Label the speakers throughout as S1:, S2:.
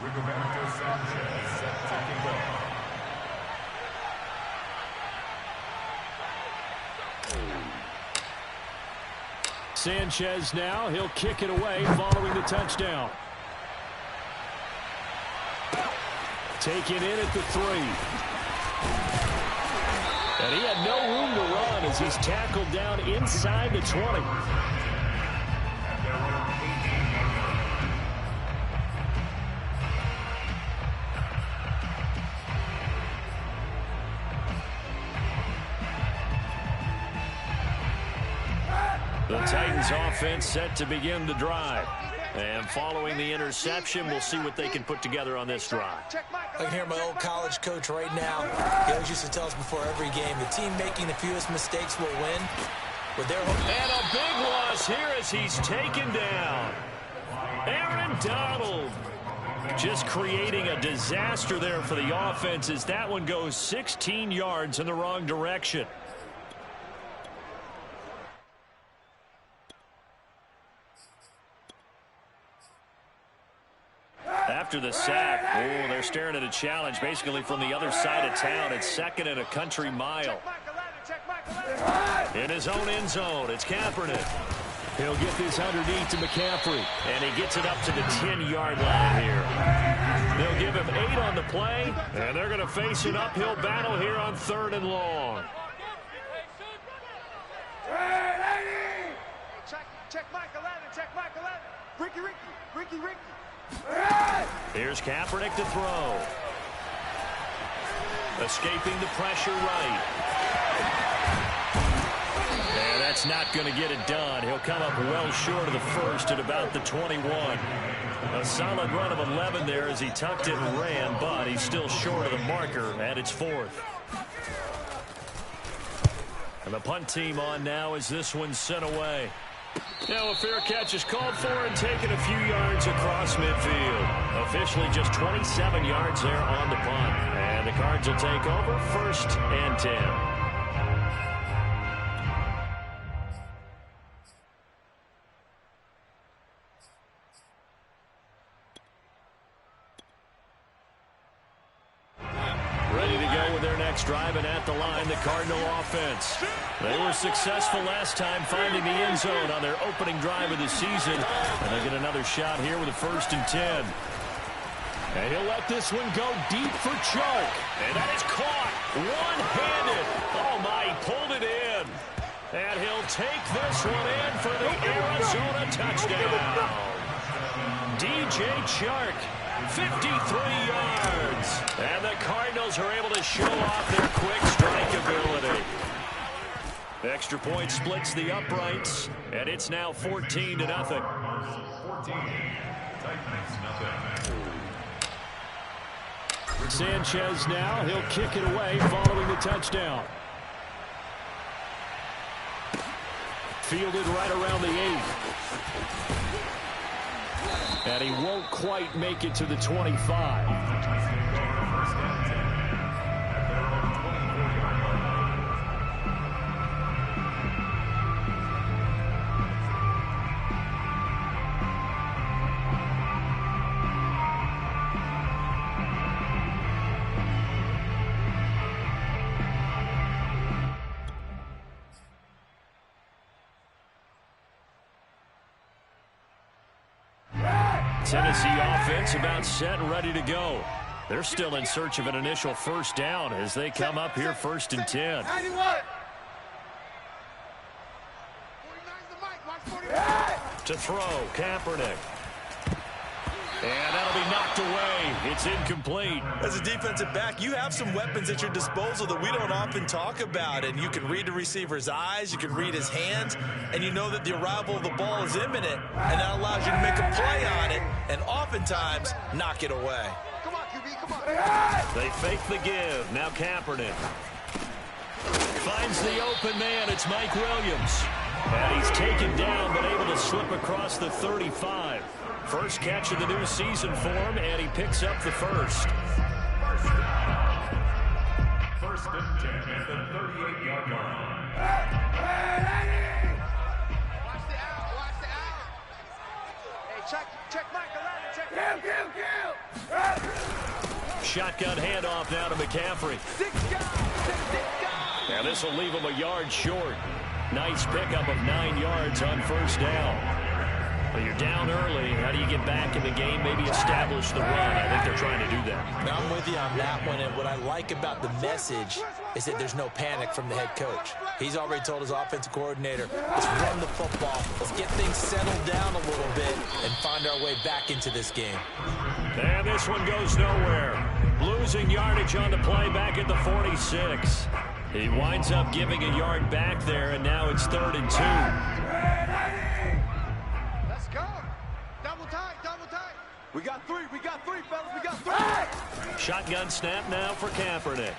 S1: Rigoberto Sanchez set to kick off.
S2: Sanchez now, he'll kick it away following the touchdown. Taken in at the 3. And he had no room to run as he's tackled down inside the 20. The Titans offense set to begin the drive. And following the interception, we'll see what they can put together on this drive.
S3: I can hear my old college coach right now. He always used to tell us before every game, the team making the fewest mistakes will win. With their
S2: and a big loss here as he's taken down. Aaron Donald just creating a disaster there for the offense as that one goes 16 yards in the wrong direction. After the sack, they're staring at a challenge basically from the other side of town. It's second and a country mile. In his own end zone, it's Kaepernick. He'll get this underneath to McCaffrey, and he gets it up to the 10-yard line here. They'll give him 8 on the play, and they're going to face an uphill battle here on 3rd and long.
S4: Check Mike 11, check Mike 11. Ricky.
S2: Here's Kaepernick to throw. Escaping the pressure right. And that's not going to get it done. He'll come up well short of the first at about the 21. A solid run of 11 there as he tucked it and ran, but he's still short of the marker, and it's 4th. And the punt team on now as this one's sent away. Now a fair catch is called for and taken a few yards across midfield. Officially just 27 yards there on the punt. And the Cards will take over 1st and 10. Driving at the line, the Cardinal offense. They were successful last time finding the end zone on their opening drive of the season. And they get another shot here with a 1st and 10. And he'll let this one go deep for Chark. And that is caught one-handed. Oh, my, he pulled it in. And he'll take this one in for the Arizona touchdown. DJ Chark. 53 yards. And the Cardinals are able to show off their quick strike ability. Extra point splits the uprights, and it's now 14-0. 14. Titans nothing. Sanchez now, he'll kick it away following the touchdown. Fielded right around the 8. And he won't quite make it to the 25. Tennessee offense about set and ready to go. They're still in search of an initial 1st down as they come up here 1st and 10. To throw, Kaepernick. And that'll be knocked away. It's incomplete.
S3: As a defensive back, you have some weapons at your disposal that we don't often talk about. And you can read the receiver's eyes, you can read his hands, and you know that the arrival of the ball is imminent. And that allows you to make a play on it and oftentimes knock it away.
S4: Come on, QB, come on.
S2: They fake the give. Now Kaepernick finds the open man. It's Mike Williams. And he's taken down but able to slip across the 35. First catch of the new season for him, and he picks up the first.
S1: 1st and 10 at the 38-yard line.
S4: Watch the out. Hey, Check Mike 11. Check
S2: Shotgun handoff now to McCaffrey.
S4: 6 guys.
S2: And this will leave him a yard short. Nice pickup of 9 yards on first down. Well, you're down early. How do you get back in the game? Maybe establish the run. I think they're trying to do that.
S3: Now, I'm with you on that one, and what I like about the message is that there's no panic from the head coach. He's already told his offensive coordinator, let's run the football, let's get things settled down a little bit, and find our way back into this game.
S2: And this one goes nowhere. Losing yardage on the play back at the 46. He winds up giving a yard back there, and now it's 3rd and 2.
S4: Let's go. Double tight, double tight. We got three, fellas. We got 3.
S2: Shotgun snap now for Kaepernick.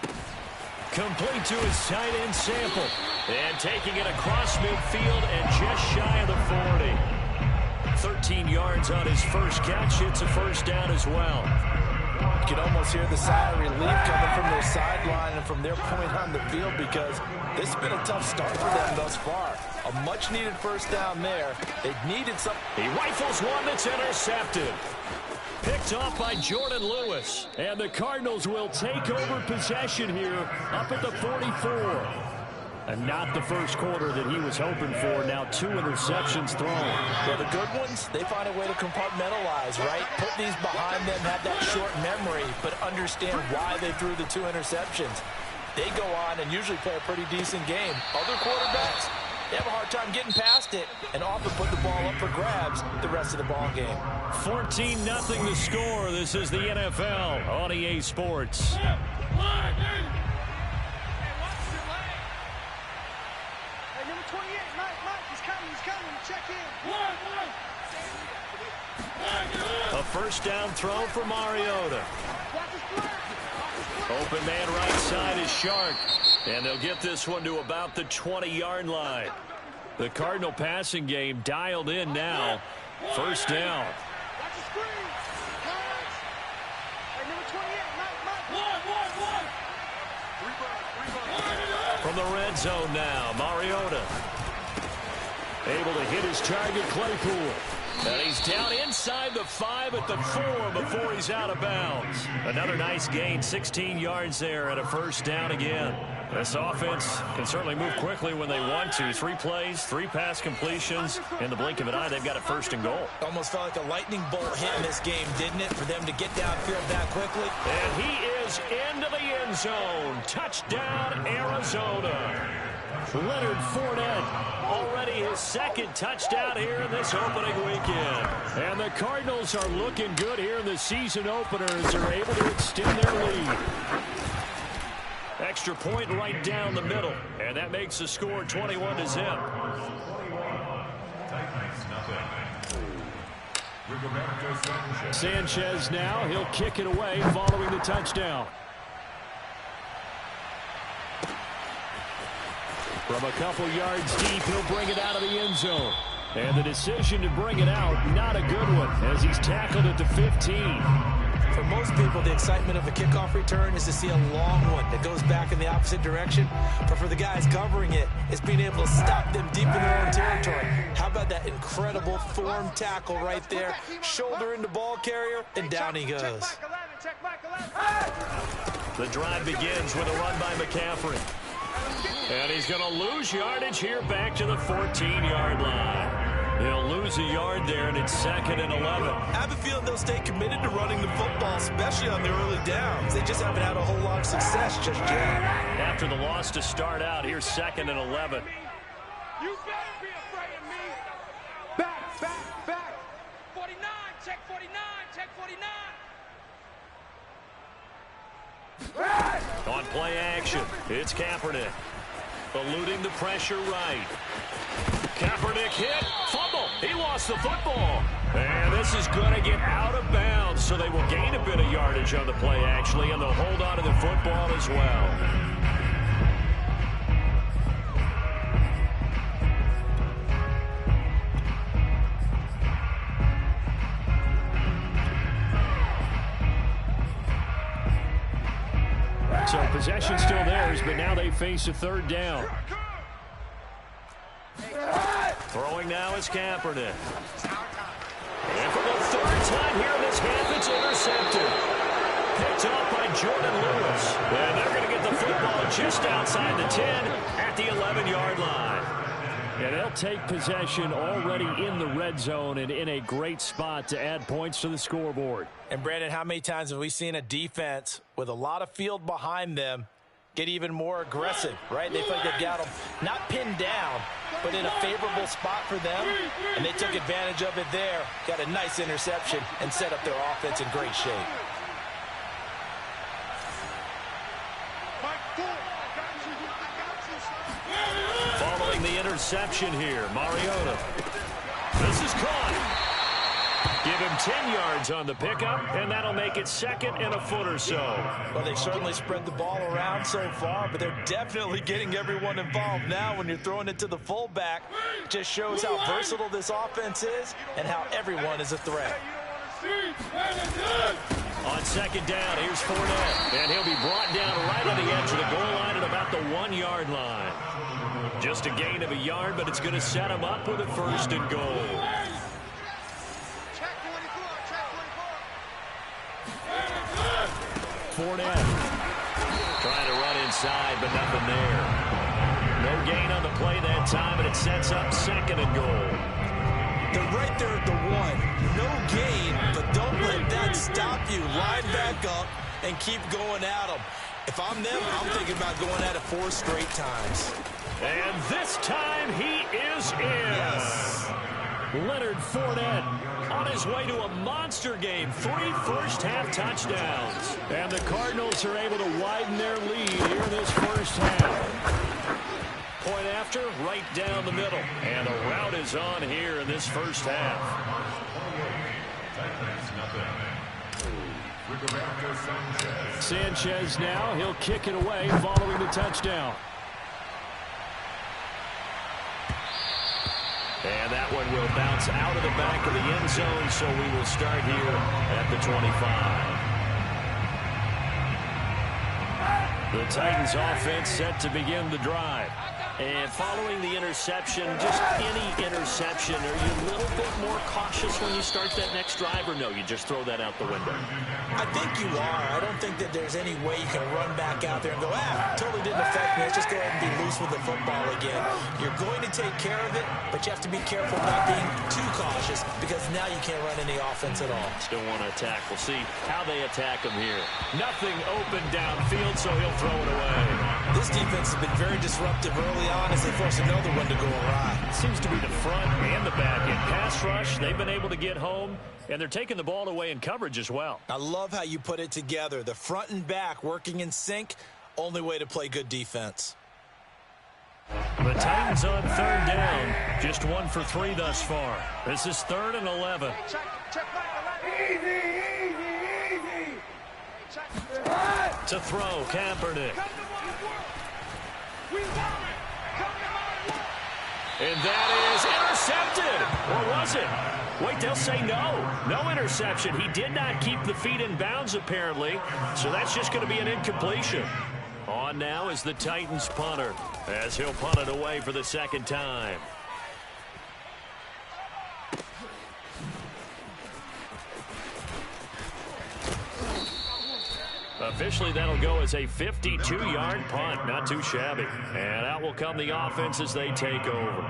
S2: Complete to his tight end Sample. And taking it across midfield and just shy of the 40. 13 yards on his first catch. It's a first down as well.
S3: You can almost hear the sigh of relief coming from their sideline and from their point on the field, because this has been a tough start for them thus far. A much-needed first down there. They needed some.
S2: He rifles one that's intercepted. Picked off by Jordan Lewis. And the Cardinals will take over possession here up at the 44. And not the first quarter that he was hoping for. Now 2 interceptions thrown.
S3: Well, the good ones, they find a way to compartmentalize, right? Put these behind them, have that short memory, but understand why they threw the 2 interceptions. They go on and usually play a pretty decent game. Other quarterbacks, they have a hard time getting past it and often put the ball up for grabs the rest of the ball game.
S2: 14-0 the score. This is the NFL on EA Sports. A first down throw for Mariota. Open man right side is Shark. And they'll get this one to about the 20-yard line. The Cardinal passing game dialed in now. First down. From the red zone now, Mariota. Able to hit his target, Claypool. And he's down inside the 5 at the 4 before he's out of bounds. Another nice gain, 16 yards there and a first down again. This offense can certainly move quickly when they want to. 3 plays, 3 pass completions. In the blink of an eye, they've got it 1st and goal.
S3: Almost felt like a lightning bolt hit in this game, didn't it, for them to get downfield that quickly?
S2: And he is into the end zone. Touchdown, Arizona. Leonard Fournette, already his 2nd touchdown here in this opening weekend. And the Cardinals are looking good here in the season opener as they're able to extend their lead. Extra point right down the middle, and that makes the score 21-0. Sanchez now, he'll kick it away following the touchdown. From a couple yards deep, he'll bring it out of the end zone. And the decision to bring it out, not a good one, as he's tackled at the 15.
S3: For most people, the excitement of a kickoff return is to see a long one that goes back in the opposite direction. But for the guys covering it, it's being able to stop them deep in their own territory. How about that incredible form tackle right there? Shoulder into ball carrier, and down he goes.
S2: The drive begins with a run by McCaffrey. And he's going to lose yardage here back to the 14-yard line. He'll lose a yard there, and it's 2nd and 11.
S3: I have a feeling they'll stay committed to running the football, especially on the early downs. They just haven't had a whole lot of success just yet.
S2: After the loss to start out, here's 2nd and 11.
S4: You better be afraid of me. Back, back, back. 49, check 49, check 49.
S2: On play action, it's Kaepernick. Eluding the pressure right. Kaepernick hit, fumble. He lost the football. And this is going to get out of bounds, so they will gain a bit of yardage on the play, actually, and they'll hold on to the football as well. So possession still theirs, but now they face a 3rd down. Throwing now is Kaepernick. And for time here in this half, it's intercepted. Picked off by Jordan Lewis. And they're going to get the football just outside the 10 at the 11-yard line. And they'll take possession already in the red zone and in a great spot to add points to the scoreboard.
S3: And, Brandon, how many times have we seen a defense with a lot of field behind them get even more aggressive, right? They feel like they've got them not pinned down, but in a favorable spot for them, and they took advantage of it there. Got a nice interception and set up their offense in great shape.
S2: Following the interception here, Mariota. This is caught. Give him 10 yards on the pickup, and that'll make it second and a foot or so.
S3: Well, they certainly spread the ball around so far, but they're definitely getting everyone involved now when you're throwing it to the fullback. Just shows how versatile this offense is and how everyone is a threat.
S2: On second down, here's Fournette, and he'll be brought down right on the edge of the goal line at about the 1-yard line. Just a gain of a yard, but it's going to set him up with a first and goal. Fournette trying to run inside, but nothing there. No gain on the play that time, and it sets up second and goal.
S3: They're right there at the 1. No gain, but don't let that stop you. Line back up and keep going at them. If I'm them, I'm thinking about going at it 4 straight times.
S2: And this time he is in.
S3: Yes.
S2: Leonard Fournette on his way to a monster game. 3 first-half touchdowns. And the Cardinals are able to widen their lead here in this first half. Point after, right down the middle. And the route is on here in this first half. Sanchez now, he'll kick it away following the touchdown. And that one will bounce out of the back of the end zone, so we will start here at the 25. The Titans offense set to begin the drive. And following the interception, just any interception, are you a little bit more cautious when you start that next drive, or no, you just throw that out the window?
S3: I think you are. I don't think that there's any way you can run back out there and go, totally didn't affect me. Let's just go ahead and be loose with the football again. You're going to take care of it, but you have to be careful not being too cautious because now you can't run any offense at all.
S2: Still want to attack. We'll see how they attack him here. Nothing open downfield, so he'll throw it away.
S3: This defense has been very disruptive early on as they force another one to go awry.
S2: Seems to be the front and the back. In pass rush, they've been able to get home, and they're taking the ball away in coverage as well.
S3: I love how you put it together. The front and back working in sync, only way to play good defense.
S2: The Titans on third down, just 1 for 3 thus far. This is 3rd and 11. To throw, Kaepernick. And that is intercepted. Or was it? Wait, they'll say no. No interception. He did not keep the feet in bounds, apparently. So that's just going to be an incompletion. On now is the Titans punter, as he'll punt it away for the second time. Officially, that'll go as a 52-yard punt. Not too shabby. And out will come the offense as they take over.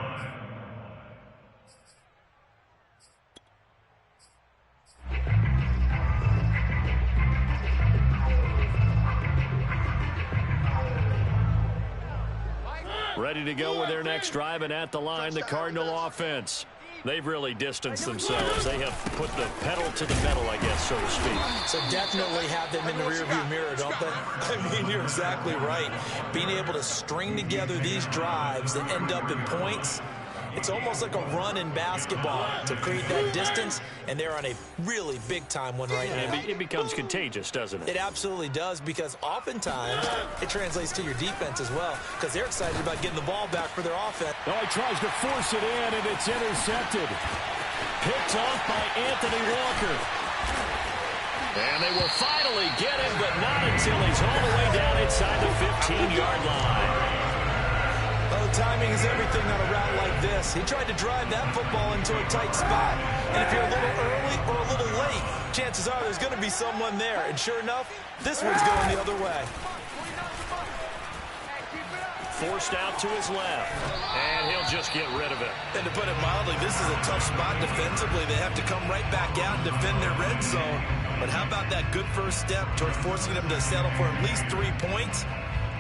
S2: Ready to go with their next drive, and at the line, the Cardinal offense. They've really distanced themselves. They have put the pedal to the metal, I guess, so to speak.
S3: So definitely have them in the rearview mirror, don't they? I mean, you're exactly right. Being able to string together these drives that end up in points, it's almost like a run in basketball to create that distance, and they're on a really big-time one right now.
S2: It becomes contagious, doesn't it?
S3: It absolutely does, because oftentimes it translates to your defense as well, because they're excited about getting the ball back for their offense.
S2: Oh, he tries to force it in, and it's intercepted. Picked off by Anthony Walker. And they will finally get him, but not until he's all the way down inside the 15-yard line.
S3: Well, timing is everything on a route like this. He tried to drive that football into a tight spot. And if you're a little early or a little late, chances are there's going to be someone there. And sure enough, this one's going the other way.
S2: Forced out to his left, and he'll just get rid of it.
S3: And to put it mildly, this is a tough spot defensively. They have to come right back out and defend their red zone. But how about that good first step towards forcing them to settle for at least 3 points?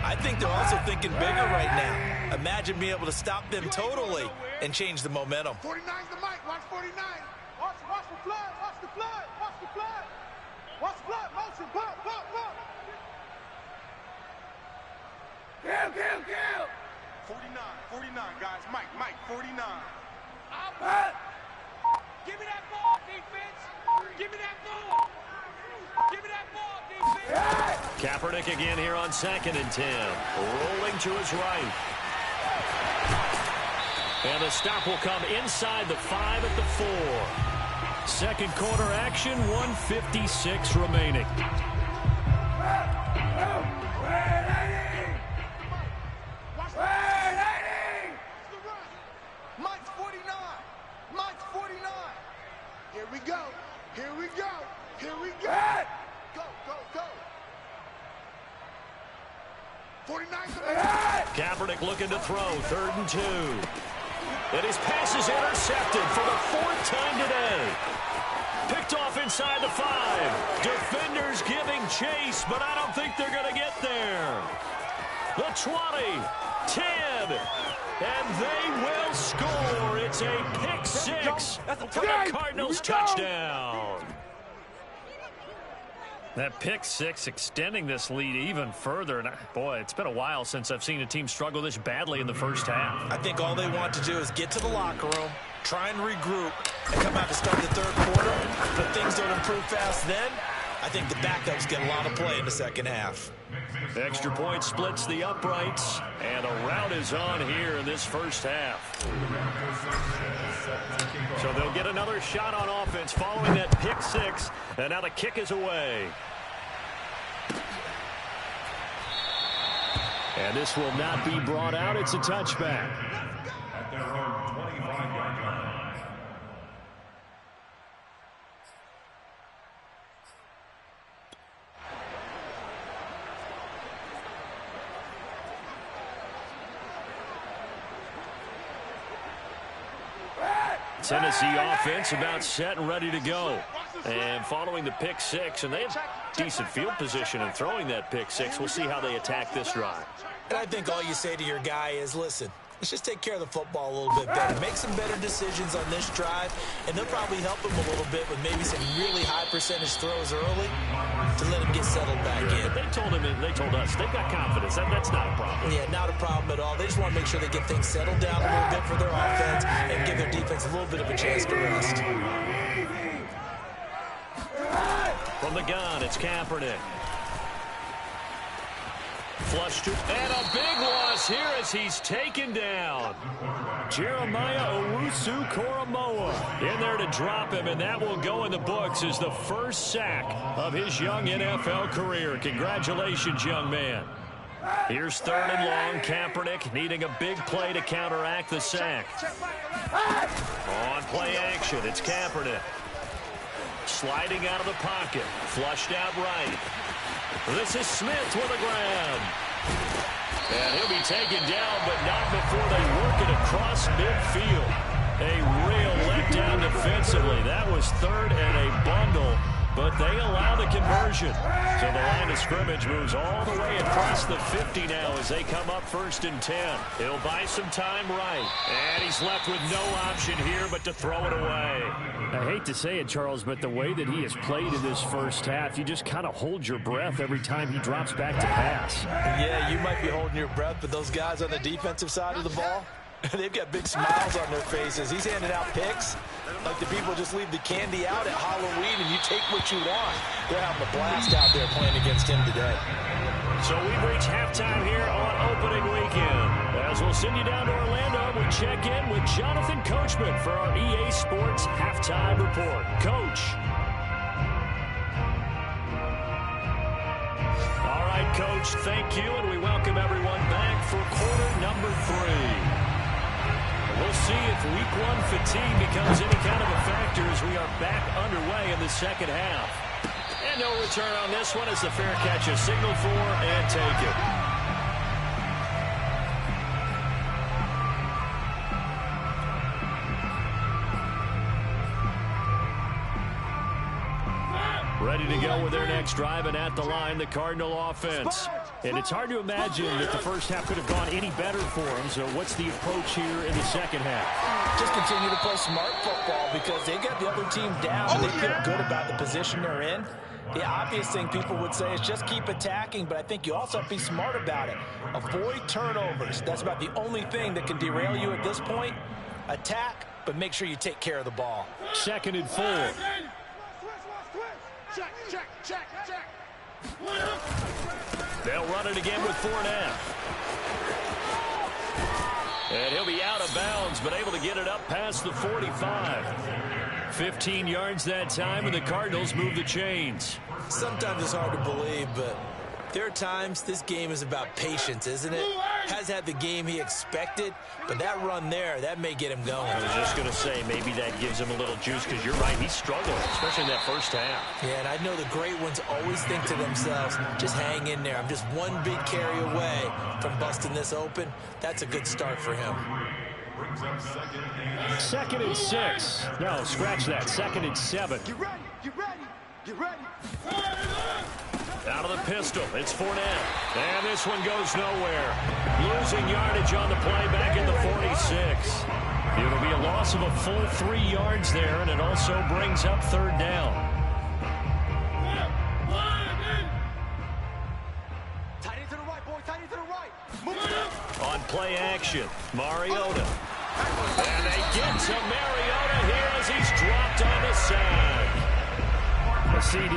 S3: I think they're also thinking bigger right now. Imagine being able to stop them totally and change the momentum.
S4: 49's the mic. Watch 49. Watch the flood. Watch the flood. Watch the flood. Watch the flood. Motion. Pop, pop, pop. Kill. 49, guys. Mike, 49. Give me that ball, defense. Give me that ball. Give me that ball, defense.
S2: Kaepernick again here on 2nd and 10. Rolling to his right. And the stop will come inside the 5 at the 4. Second quarter action, 1:56 remaining.
S4: Mike's 49. Mike's 49. Here we go. Here we go. Here we go. Go. 49's the mic.
S2: Kaepernick looking to throw, 3rd and 2. And his pass is intercepted for the 4th time today. Picked off inside the 5. Defenders giving chase, but I don't think they're going to get there. The 20, 10, and they will score. It's a pick 6 for the Cardinals touchdown. That pick 6 extending this lead even further. And boy, it's been a while since I've seen a team struggle this badly in the first half.
S3: I think all they want to do is get to the locker room, try and regroup, and come out to start the 3rd quarter. But things don't improve fast then. I think the backups get a lot of play in the second half.
S2: Extra point splits the uprights, and a rout is on here in this first half. So they'll get another shot on offense following that pick 6, and now the kick is away. And this will not be brought out. It's a touchback.
S1: At their own 25-yard line.
S2: Tennessee offense about set and ready to go. And following the pick 6, and they have decent field position in throwing that pick 6. We'll see how they attack this drive.
S3: And I think all you say to your guy is, listen, let's just take care of the football a little bit better. Make some better decisions on this drive, and they'll probably help him a little bit with maybe some really high percentage throws early to let him get settled back in.
S2: They told us they've got confidence. That's not a problem.
S3: Yeah, not a problem at all. They just want to make sure they get things settled down a little bit for their offense and give their defense a little bit of a chance to rest.
S2: From the gun, it's Kaepernick. Flush to, and a big loss here as he's taken down. Jeremiah Owusu-Koramoah in there to drop him, and that will go in the books as the first sack of his young NFL career. Congratulations, young man. Here's 3rd and long. Kaepernick needing a big play to counteract the sack. On play action, it's Kaepernick. Sliding out of the pocket. Flushed out right. This is Smith with a grab. And he'll be taken down, but not before they work it across midfield. A real letdown defensively. That was 3rd and a bundle, but they allow the conversion. So the line of scrimmage moves all the way across the 50 now as they come up 1st and 10. He'll buy some time right. And he's left with no option here but to throw it away. I hate to say it, Charles, but the way that he has played in this first half, you just kind of hold your breath every time he drops back to pass.
S3: Yeah, you might be holding your breath, but those guys on the defensive side of the ball, they've got big smiles on their faces. He's handing out picks like the people just leave the candy out at Halloween and you take what you want. They're having a blast out there playing against him today.
S2: So we've reached halftime here on opening weekend. As we'll send you down to Orlando, we check in with Jonathan Coachman for our EA Sports Halftime Report. Coach. All right, Coach, thank you, and we welcome everyone back for quarter number 3. We'll see if week one fatigue becomes any kind of a factor as we are back underway in the second half. And no return on this one as the fair catch is signaled for and taken. Ready to go with their next drive, and at the line, the Cardinal offense. And it's hard to imagine that the first half could have gone any better for them. So what's the approach here in the second half?
S5: Just continue to play smart football because they got the other team down and they feel good about the position they're in. The obvious thing people would say is just keep attacking, but I think you also have to be smart about it. Avoid turnovers. That's about the only thing that can derail you at this point. Attack, but make sure you take care of the ball.
S2: 2nd and 4.
S4: Check.
S2: They'll run it again with Fournette. And he'll be out of bounds, but able to get it up past the 45. 15 yards that time, and the Cardinals move the chains.
S3: Sometimes it's hard to believe, but there are times this game is about patience, isn't it? Has had the game he expected, but that run there, that may get him going.
S2: I was just going to say, maybe that gives him a little juice, because you're right, he struggled, especially in that first half.
S3: Yeah, and I know the great ones always think to themselves, just hang in there. I'm just one big carry away from busting this open. That's a good start for him.
S2: 2nd and 6. No, scratch that. 2nd and 7.
S4: Get ready.
S2: Out of the pistol, it's Fournette. And this one goes nowhere. Losing yardage on the play back in the 46. It'll be a loss of a full 3 yards there, and it also brings up 3rd down.
S4: Tight end to the right, boy. Tight end to the right. Move.
S2: On play action, Mariota. And they get to Mariota here as he's dropped on the side. CD,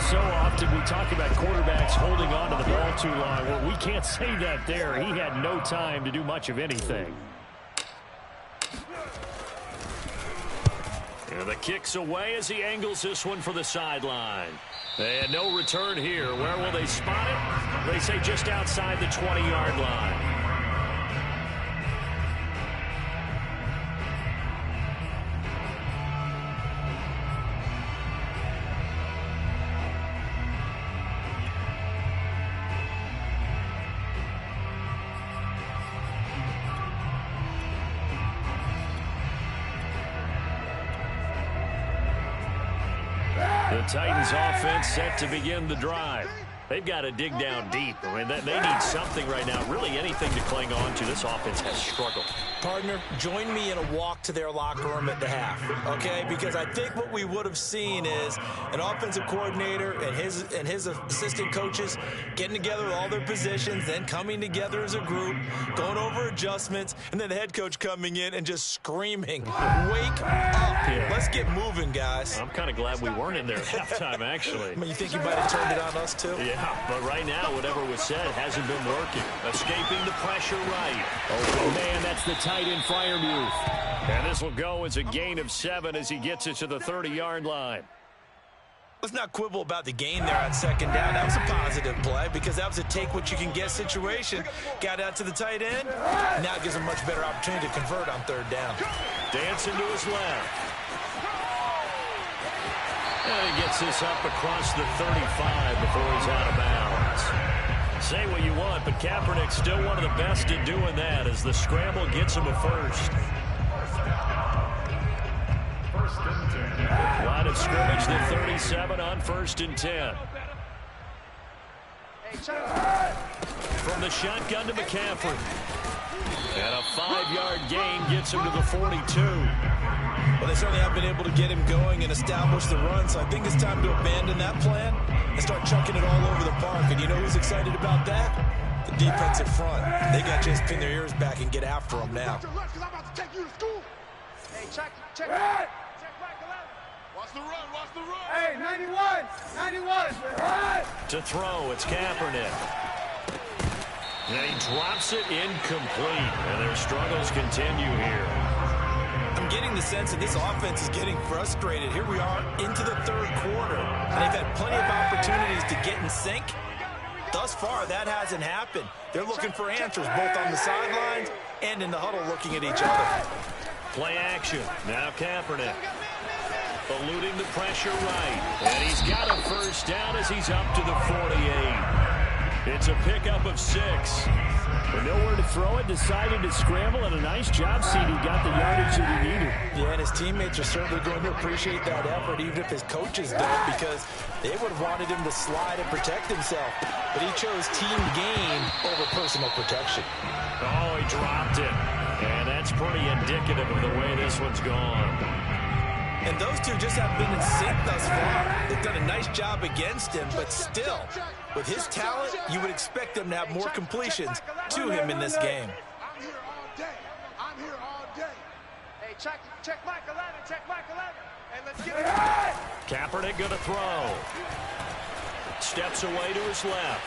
S2: so often we talk about quarterbacks holding on to the ball too long. Well, we can't say that there. He had no time to do much of anything. And the kick's away as he angles this one for the sideline. And no return here. Where will they spot it? They say just outside the 20-yard line. The Titans offense set to begin the drive. They've got to dig down deep. I mean, they need something right now, really anything to cling on to. This offense has struggled.
S3: Partner, join me in a walk to their locker room at the half, okay? Because I think what we would have seen is an offensive coordinator and his assistant coaches getting together with all their positions, then coming together as a group, going over adjustments, and then the head coach coming in and just screaming, "Wake up! Let's get moving, guys."
S2: I'm kind of glad we weren't in there at halftime, actually.
S3: I mean, you think you might have turned it on us, too?
S2: Yeah, but right now, whatever was said hasn't been working. Escaping the pressure right. Oh, man, that's the tight end Freiermuth. And this will go as a gain of 7 as he gets it to the 30-yard line.
S3: Let's not quibble about the gain there on 2nd down. That was a positive play because that was a take-what-you-can-get situation. Got out to the tight end. Now it gives him a much better opportunity to convert on 3rd down.
S2: Dancing to his left. And he gets this up across the 35 before he's out of bounds. Say what you want, but Kaepernick's still one of the best in doing that as the scramble gets him a first. Line of scrimmage, the 37 on 1st and 10. From the shotgun to McCaffrey. And a 5-yard gain gets him to the 42.
S3: Well, they certainly have been able to get him going and establish the run, so I think it's time to abandon that plan and start chucking it all over the park. And you know who's excited about that? The defensive front. They got to just pin their ears back and get after them now.
S4: Hey, check back 11. Watch the run. Hey, 91.
S2: To throw, it's Kaepernick. And he drops it incomplete. And their struggles continue here.
S3: I'm getting the sense that this offense is getting frustrated. Here we are into the 3rd quarter, and they've had plenty of opportunities to get in sync. Thus far, that hasn't happened. They're looking for answers both on the sidelines
S5: and in the huddle looking at each other.
S2: Play action. Now Kaepernick. Eluding the pressure right. And he's got a first down as he's up to the 48. It's a pickup of 6. With nowhere to throw it, decided to scramble, and a nice job, CD. Got the yardage that he needed.
S5: Yeah, and his teammates are certainly going to appreciate that effort, even if his coaches don't, because they would have wanted him to slide and protect himself. But he chose team gain over personal protection.
S2: Oh, he dropped it. And that's pretty indicative of the way this one's gone.
S5: And those two just have been in sync thus far. They've done a nice job against him, but still, with his talent, you would expect them to have more completions to him in this game.
S4: I'm here all day. I'm here all day.
S6: Hey, check Mike 11, check Mike 11. And let's get it.
S2: Kaepernick going to throw. Steps away to his left.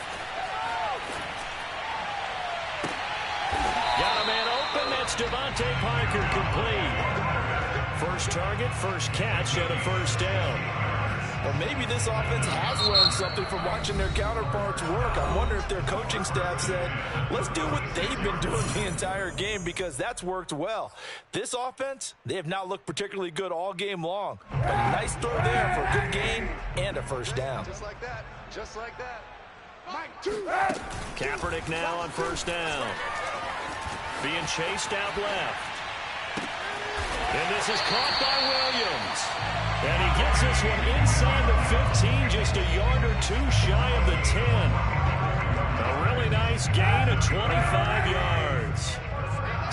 S2: Got a man open. That's Devontae Parker, complete. First target, first catch, and a first down.
S5: Or maybe this offense has learned something from watching their counterparts work. I wonder if their coaching staff said, let's do what they've been doing the entire game, because that's worked well. This offense, they have not looked particularly good all game long. But a nice throw there for a good gain and a first down.
S6: Just like that. Just like that.
S4: Mike, 2.
S2: Kaepernick now on first down. Being chased out left. And this is caught by Williams. And he gets this one inside the 15, just a yard or two shy of the 10. A really nice gain of 25 yards.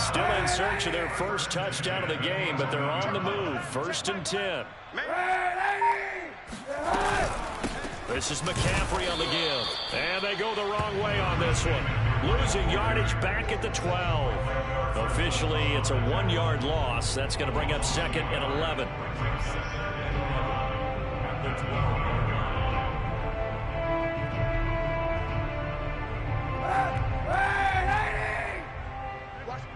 S2: Still in search of their first touchdown of the game, but they're on the move. First and 10. This is McCaffrey on the give. And they go the wrong way on this one. Losing yardage back at the 12. Officially, it's a 1-yard loss. That's going to bring up second and 11.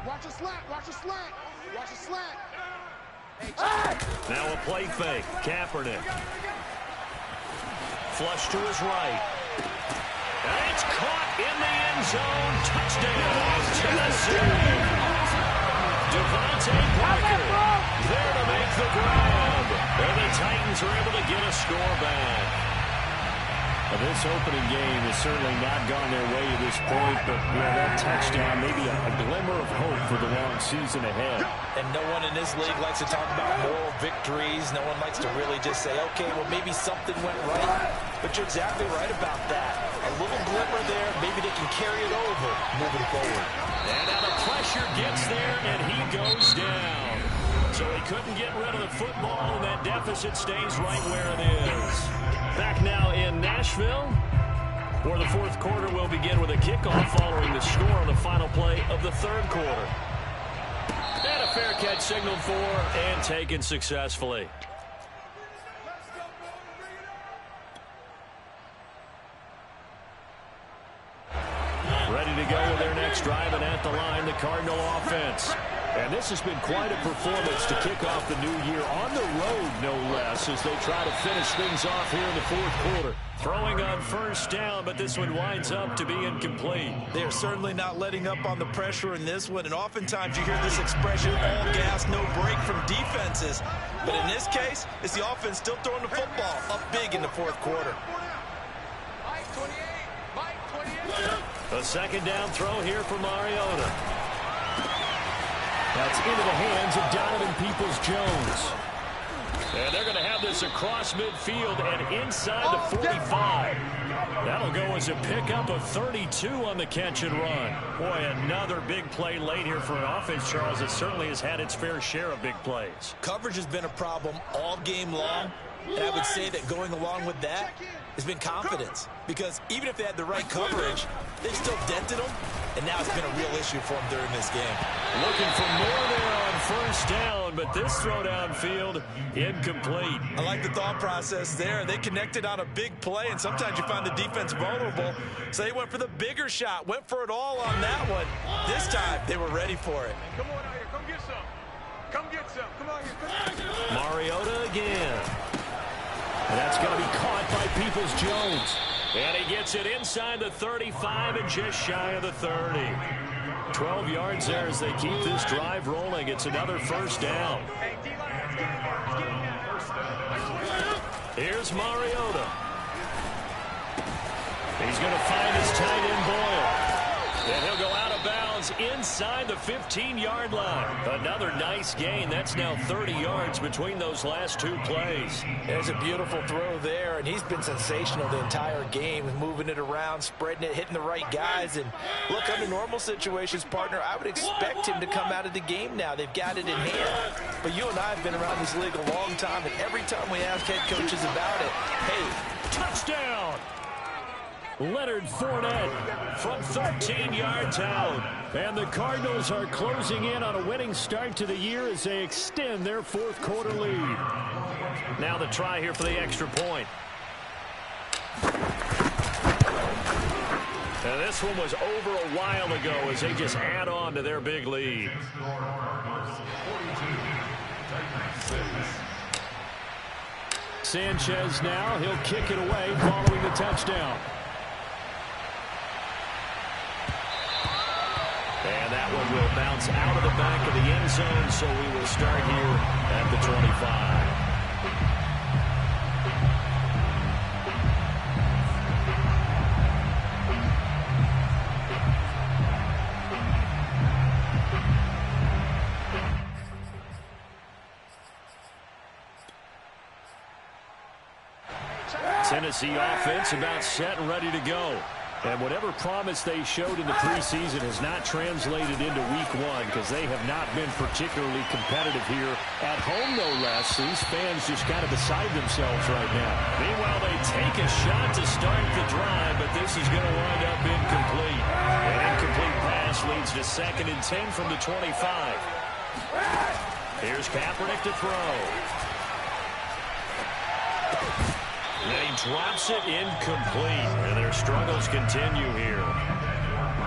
S4: Watch a slant. Watch a slant. Watch a slant.
S2: Now a play fake. Kaepernick. Flush to his right. And it's caught in the end zone. Touchdown, Tennessee. Devontae Parker there to make the grab. And the Titans are able to get a score back. Well, this opening game has certainly not gone their way at this point, but that touchdown, maybe a glimmer of hope for the long season ahead.
S5: And no one in this league likes to talk about moral victories. No one likes to really just say, okay, well, maybe something went right. But you're exactly right about that. A little glimmer there. Maybe they can carry it over moving forward.
S2: And now the pressure gets there, and he goes down. So he couldn't get rid of the football, and that deficit stays right where it is. Back now in Nashville, where the fourth quarter will begin with a kickoff following the score on the final play of the third quarter. And a fair catch signaled for and taken successfully. Ready to go with their next drive, and at the line, the Cardinal offense. And this has been quite a performance to kick off the new year on the road, no less, as they try to finish things off here in the fourth quarter. Throwing on first down, but this one winds up to be incomplete.
S5: They're certainly not letting up on the pressure in this one, and oftentimes you hear this expression, all gas, no break from defenses. But in this case, it's the offense still throwing the football up big in the fourth quarter.
S6: Mike 28. Mike 28.
S2: A second down throw here for Mariota. That's into the hands of Donovan Peoples-Jones. And they're going to have this across midfield and inside the 45. That'll go as a pickup of 32 on the catch and run. Boy, another big play late here for an offense, Charles, that certainly has had its fair share of big plays.
S5: Coverage has been a problem all game long, and I would say that going along with that has been confidence. Because even if they had the right coverage, they still dented them, and now it's been a real issue for them during this game.
S2: Looking for more there on first down, but this throw downfield incomplete.
S5: I like the thought process there. They connected on a big play, and sometimes you find the defense vulnerable. So they went for the bigger shot, went for it all on that one. This time, they were ready for it.
S6: Come on out here. Come get some. Come get some. Come on here.
S2: Mariota again. And that's going to be caught by Peoples-Jones. And he gets it inside the 35 and just shy of the 30. 12 yards there as they keep this drive rolling. It's another first down.
S6: Hey, D-line, let's get in now. Let's get in now.
S2: Here's Mariota. He's going to find his tight end Boyle. And he'll go out of bounds inside the 15-yard line. Another nice gain. That's now 30 yards between those last two plays.
S5: There's a beautiful throw there, and he's been sensational the entire game, moving it around, spreading it, hitting the right guys. And look, under normal situations, partner, I would expect him to come out of the game now. They've got it in hand. But you and I have been around this league a long time, and every time we ask head coaches about it, hey,
S2: touchdown! Leonard Fournette from 13 yards out. And the Cardinals are closing in on a winning start to the year as they extend their fourth quarter lead. Now the try here for the extra point. And this one was over a while ago as they just add on to their big lead. Sanchez now, he'll kick it away following the touchdown. And that one will bounce out of the back of the end zone, so we will start here at the 25. Tennessee offense about set and ready to go. And whatever promise they showed in the preseason has not translated into week one because they have not been particularly competitive here at home, no less. These fans just kind of beside themselves right now. Meanwhile, they take a shot to start the drive, but this is going to wind up incomplete. An incomplete pass leads to 2nd and 10 from the 25. Here's Kaepernick to throw. And he drops it incomplete, and their struggles continue here.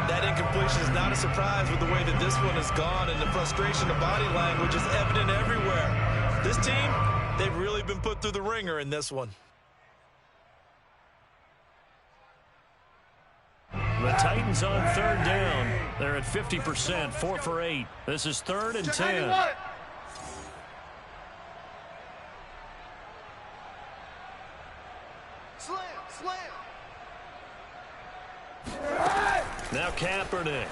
S3: That incompletion is not a surprise with the way that this one has gone, and the frustration of body language is evident everywhere. This team, they've really been put through the ringer in this one.
S2: The Titans on 3rd down. They're at 50%, 4 for 8. This is 3rd and 10. Now Kaepernick.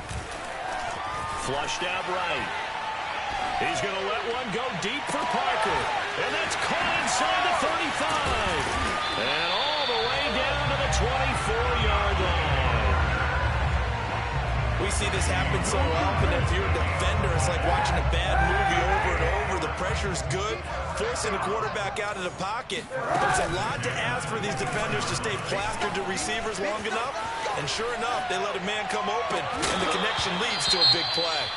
S2: Flushed out right. He's going to let one go deep for Parker. And that's caught inside the 35. And all the way down to the 24-yard line.
S3: We see this happen so often. If you're a defender, it's like watching a bad movie over and over. The pressure's good, forcing the quarterback out of the pocket. It's a lot to ask for these defenders to stay plastered to receivers long enough. And sure enough, they let a man come open, and the connection leads to a big play.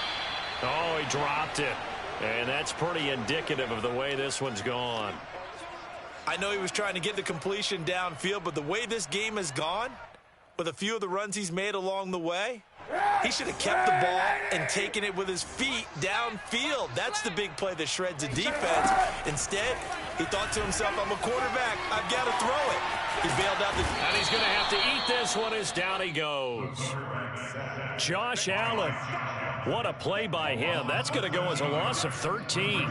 S2: Oh, he dropped it. And that's pretty indicative of the way this one's gone.
S3: I know he was trying to get the completion downfield, but the way this game has gone, with a few of the runs he's made along the way, he should have kept the ball and taken it with his feet downfield. That's the big play that shreds the defense. Instead, he thought to himself, I'm a quarterback. I've got to throw it. He bailed out
S2: and he's going to have to eat this one as down he goes. Josh Allen. What a play by him. That's going to go as a loss of 13.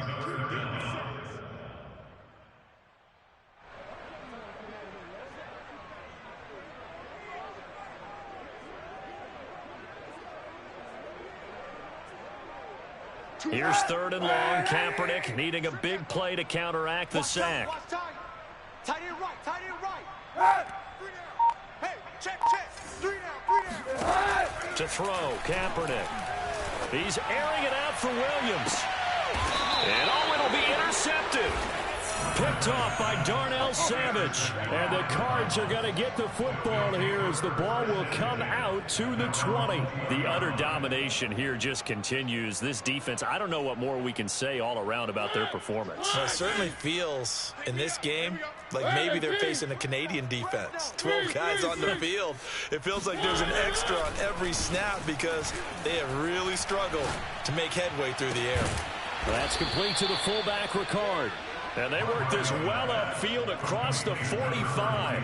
S2: Here's 3rd and long. Kaepernick needing a big play to counteract the sack.
S6: Tight end right, tight end right. Hey, check. 3 down.
S2: To throw, Kaepernick. He's airing it out for Williams. And it'll be intercepted. Picked off by Darnell Savage. And the Cards are going to get the football here as the ball will come out to the 20. The utter domination here just continues. This defense, I don't know what more we can say all around about their performance.
S3: Well, it certainly feels in this game like maybe they're facing a Canadian defense. 12 guys on the field. It feels like there's an extra on every snap because they have really struggled to make headway through the air.
S2: That's complete to the fullback, Ricard. And they work this well upfield across the 45.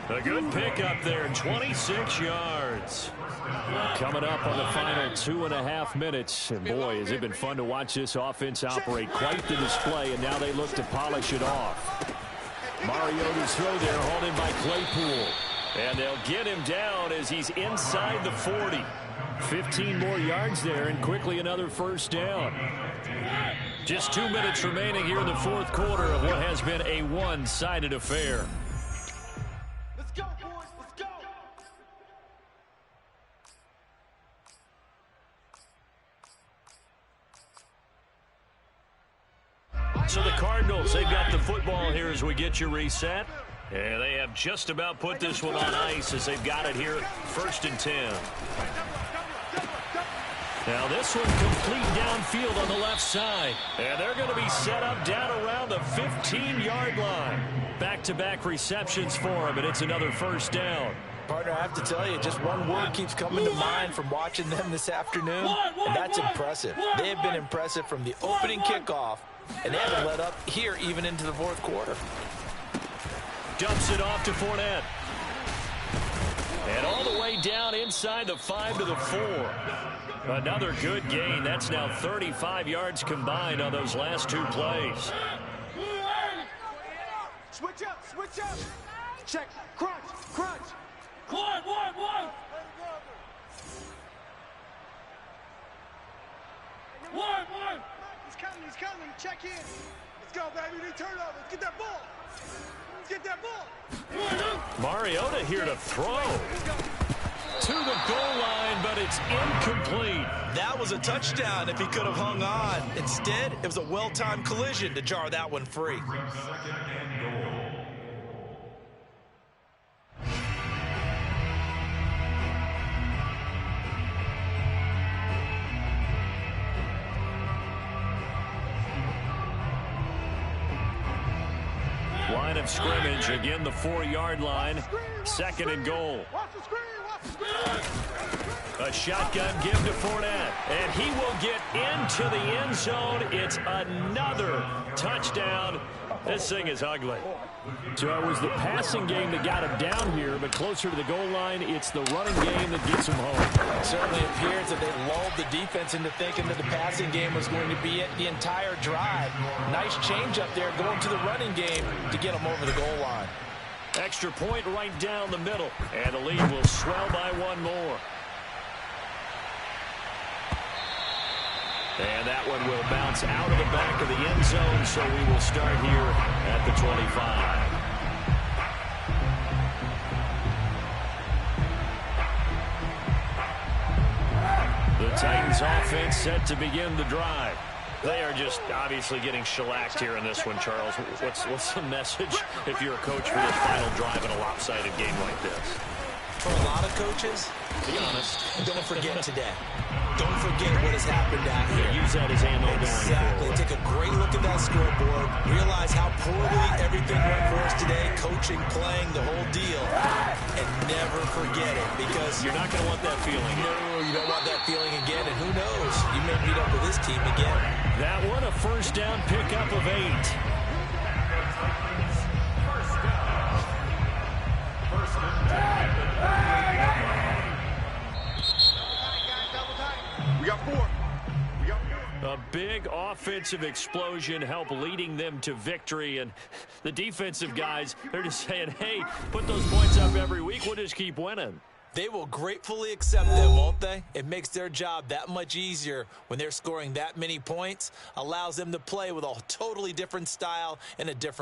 S2: A good pickup there, 26 yards. Coming up on the final 2.5 minutes. And boy, has it been fun to watch this offense operate. Quite the display, and now they look to polish it off. Mariota's throw there, hauled in by Claypool. And they'll get him down as he's inside the 40. 15 more yards there, and quickly another first down. Just 2 minutes remaining here in the fourth quarter of what has been a one-sided affair.
S4: Let's go, boys. Let's go.
S2: So the Cardinals, they've got the football here as we get you reset. And they have just about put this one on ice as they've got it here, 1st and 10. Now this one complete downfield on the left side. And they're going to be set up down around the 15-yard line. Back-to-back receptions for him, and it's another first down.
S5: Partner, I have to tell you, just one word keeps coming to mind from watching them this afternoon, and that's impressive. They have been impressive from the opening kickoff, and they haven't let up here even into the fourth quarter.
S2: Dumps it off to Fournette. And all the way down inside the 5 to the 4. Another good gain. That's now 35 yards combined on those last 2 plays.
S4: Switch up, switch up. Check, crunch, crunch.
S6: One.
S4: He's coming, check in. Let's go, baby, they turn over. Let's get that ball. Get that ball.
S2: Mariota here to throw to the goal line, but it's incomplete.
S3: That was a touchdown if he could have hung on. Instead, it was a well-timed collision to jar that one free.
S2: Line of scrimmage, again the 4-yard line. 2nd and goal.
S4: Watch the screen, watch the screen.
S2: A shotgun give to Fournette, and he will get into the end zone. It's another touchdown. This thing is ugly. So it was the passing game that got him down here, but closer to the goal line, it's the running game that gets him home.
S5: It certainly appears that they lulled the defense into thinking that the passing game was going to be it the entire drive. Nice change up there going to the running game to get them over the goal line.
S2: Extra point right down the middle, and the lead will swell by 1 more. And that one will bounce out of the back of the end zone, so we will start here at the 25. The Titans offense set to begin the drive. They are just obviously getting shellacked here in this one, Charles. What's the message if you're a coach for this final drive in a lopsided game like this?
S3: For a lot of coaches,
S2: Be honest.
S3: don't forget today. Don't forget what has happened out here.
S2: Use that as ammo going
S3: Exactly.
S2: forward.
S3: Take a great look at that scoreboard. Realize how poorly everything went for us today. Coaching, playing, the whole deal. And never forget it, because
S2: You're not going to want that feeling.
S3: no, you don't want that feeling again. And who knows? You may meet up with this team again.
S2: That one a first down pickup of 8.
S4: We got 4.
S2: A big offensive explosion helped leading them to victory, and the defensive guys, they're just saying, hey, put those points up every week, we'll just keep winning.
S3: They will gratefully accept them, won't they? It makes their job that much easier when they're scoring that many points, allows them to play with a totally different style and a different